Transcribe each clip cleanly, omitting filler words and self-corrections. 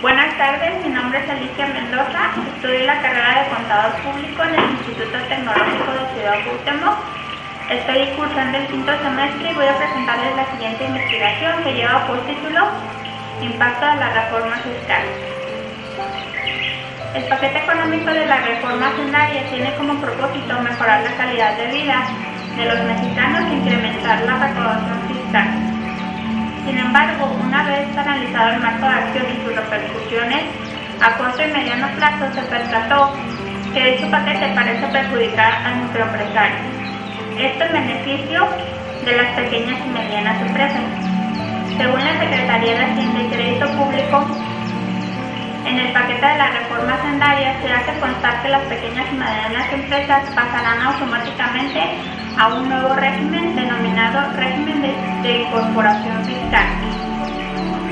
Buenas tardes, mi nombre es Alicia Mendoza, estudio la carrera de Contador Público en el Instituto Tecnológico de Ciudad Cuauhtémoc. Estoy cursando el quinto semestre y voy a presentarles la siguiente investigación que lleva por título Impacto de la reforma fiscal. El paquete económico de la reforma hacendaria tiene como propósito mejorar la calidad de vida de los mexicanos e incrementar la recaudación fiscal. Sin embargo, una vez analizado el marco de acción y sus repercusiones, a corto y mediano plazo se percató que dicho paquete parece perjudicar al microempresario. Esto en beneficio de las pequeñas y medianas empresas. Según la Secretaría de Hacienda y Crédito Público, en el paquete de la reforma hacendaria se hace constar que las pequeñas y medianas empresas pasarán automáticamente a un nuevo régimen denominado régimen de incorporación fiscal.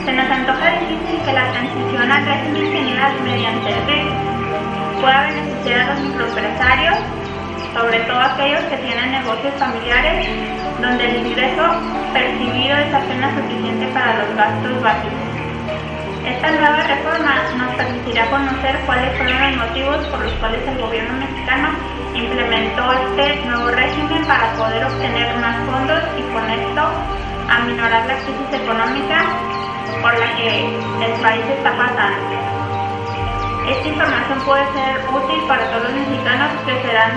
Se nos antoja difícil que la transición al régimen general mediante el RIF pueda beneficiar a los microempresarios, sobre todo aquellos que tienen negocios familiares donde el ingreso percibido es apenas suficiente para los gastos básicos. Esta nueva reforma nos permitirá conocer cuáles fueron los motivos por los cuales el gobierno mexicano implementó este nuevo régimen para poder obtener más fondos y con esto aminorar la crisis económica por la que el país está pasando. Esta información puede ser útil para todos los mexicanos que serán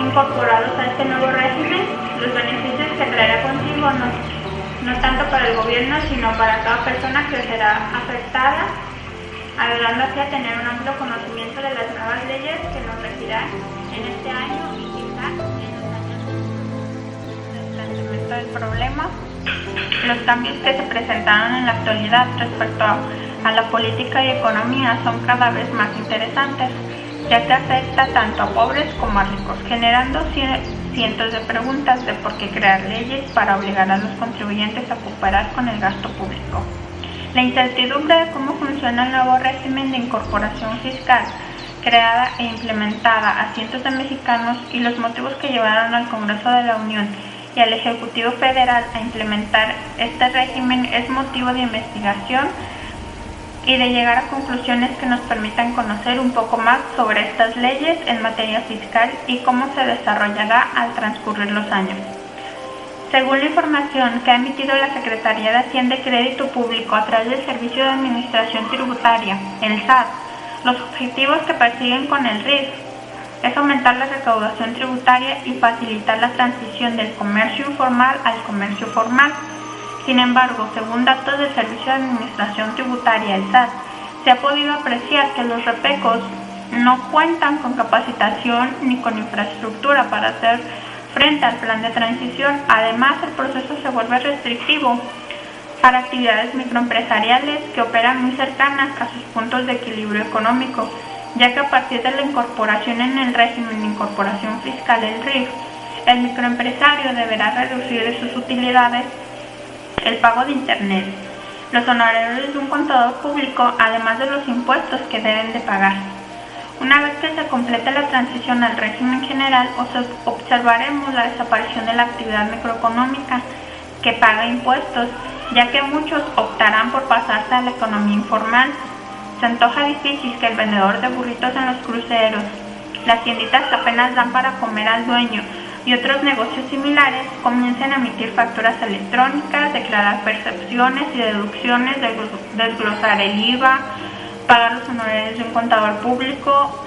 incorporados a este nuevo régimen. Los beneficios que traerá consigo no tanto para el gobierno, sino para cada persona que será afectada, ayudando así a tener un amplio conocimiento de las nuevas leyes que nos regirán en este año y quizás en los años del planteamiento del problema. Los cambios que se presentaron en la actualidad respecto a la política y economía son cada vez más interesantes, ya que afecta tanto a pobres como a ricos, generando cientos de preguntas de por qué crear leyes para obligar a los contribuyentes a cooperar con el gasto público. La incertidumbre de cómo funciona el nuevo régimen de incorporación fiscal, creada e implementada a cientos de mexicanos, y los motivos que llevaron al Congreso de la Unión y al Ejecutivo Federal a implementar este régimen es motivo de investigación y de llegar a conclusiones que nos permitan conocer un poco más sobre estas leyes en materia fiscal y cómo se desarrollará al transcurrir los años. Según la información que ha emitido la Secretaría de Hacienda y Crédito Público a través del Servicio de Administración Tributaria, el SAT, los objetivos que persiguen con el RIF es aumentar la recaudación tributaria y facilitar la transición del comercio informal al comercio formal. Sin embargo, según datos del Servicio de Administración Tributaria, el SAT, se ha podido apreciar que los repecos no cuentan con capacitación ni con infraestructura para hacer frente al plan de transición. Además, el proceso se vuelve restrictivo para actividades microempresariales que operan muy cercanas a sus puntos de equilibrio económico, ya que a partir de la incorporación en el régimen de incorporación fiscal, el RIF, el microempresario deberá reducir de sus utilidades el pago de internet, los honorarios de un contador público, además de los impuestos que deben de pagar. Una vez que se complete la transición al régimen general, observaremos la desaparición de la actividad microeconómica que paga impuestos, ya que muchos optarán por pasarse a la economía informal. Se antoja difícil que el vendedor de burritos en los cruceros, las tienditas que apenas dan para comer al dueño y otros negocios similares comiencen a emitir facturas electrónicas, declarar percepciones y deducciones, desglosar el IVA, pagar los honorarios de un contador público,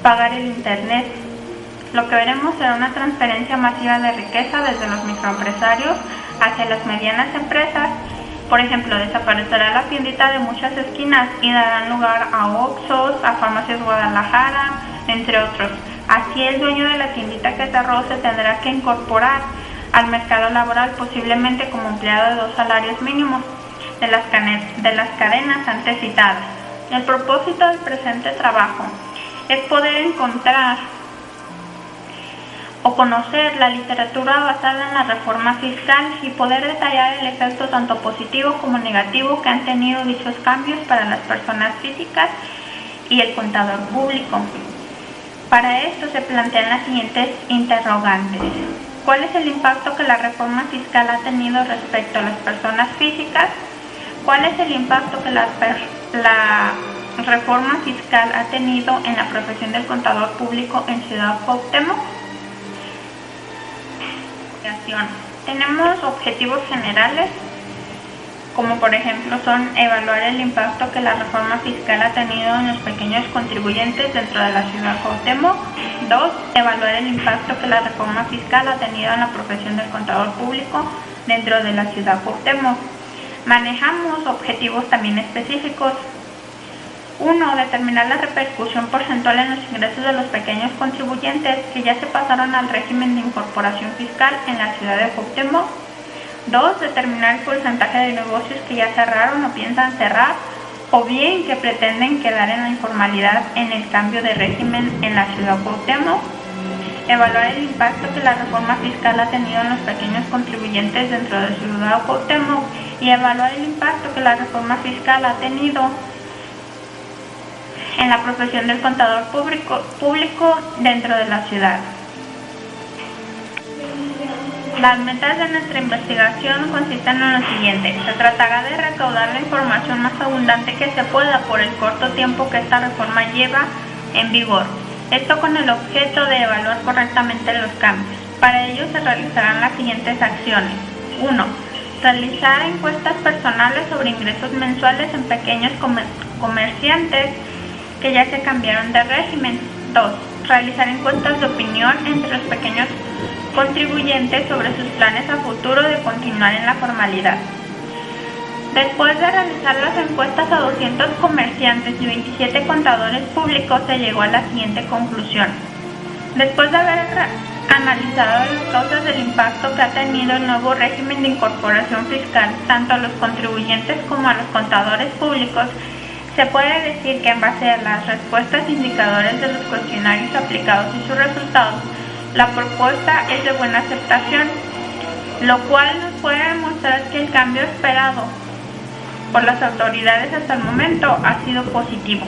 pagar el internet. Lo que veremos será una transferencia masiva de riqueza desde los microempresarios hacia las medianas empresas. Por ejemplo, desaparecerá la tiendita de muchas esquinas y darán lugar a Oxxos, a Farmacias Guadalajara, entre otros. Así el dueño de la tiendita que cerró se tendrá que incorporar al mercado laboral, posiblemente como empleado de 2 salarios mínimos de las cadenas antes citadas. El propósito del presente trabajo es poder encontrar o conocer la literatura basada en la reforma fiscal y poder detallar el efecto tanto positivo como negativo que han tenido dichos cambios para las personas físicas y el contador público. Para esto se plantean las siguientes interrogantes. ¿Cuál es el impacto que la reforma fiscal ha tenido respecto a las personas físicas? ¿Cuál es el impacto que la reforma fiscal ha tenido en la profesión del contador público en Ciudad Cuauhtémoc? Tenemos objetivos generales, como por ejemplo son evaluar el impacto que la reforma fiscal ha tenido en los pequeños contribuyentes dentro de la Ciudad de Cuauhtémoc. 2. Evaluar el impacto que la reforma fiscal ha tenido en la profesión del contador público dentro de la Ciudad de Cuauhtémoc. Manejamos objetivos también específicos. 1. Determinar la repercusión porcentual en los ingresos de los pequeños contribuyentes que ya se pasaron al régimen de incorporación fiscal en la Ciudad de Cuauhtémoc. 2. Determinar el porcentaje de negocios que ya cerraron o piensan cerrar, o bien que pretenden quedar en la informalidad en el cambio de régimen en la Ciudad de Cuauhtémoc. Evaluar el impacto que la reforma fiscal ha tenido en los pequeños contribuyentes dentro de la Ciudad de Cuauhtémoc y evaluar el impacto que la reforma fiscal ha tenido en la profesión del contador público dentro de la ciudad. Las metas de nuestra investigación consisten en lo siguiente. Se tratará de recaudar la información más abundante que se pueda por el corto tiempo que esta reforma lleva en vigor. Esto con el objeto de evaluar correctamente los cambios. Para ello se realizarán las siguientes acciones. 1. Realizar encuestas personales sobre ingresos mensuales en pequeños comerciantes que ya se cambiaron de régimen. 2. Realizar encuestas de opinión entre los pequeños contribuyentes sobre sus planes a futuro de continuar en la formalidad. Después de realizar las encuestas a 200 comerciantes y 27 contadores públicos, se llegó a la siguiente conclusión. Después de haber analizado las causas del impacto que ha tenido el nuevo régimen de incorporación fiscal, tanto a los contribuyentes como a los contadores públicos, se puede decir que en base a las respuestas e indicadores de los cuestionarios aplicados y sus resultados, la propuesta es de buena aceptación, lo cual nos puede demostrar que el cambio esperado por las autoridades hasta el momento ha sido positivo.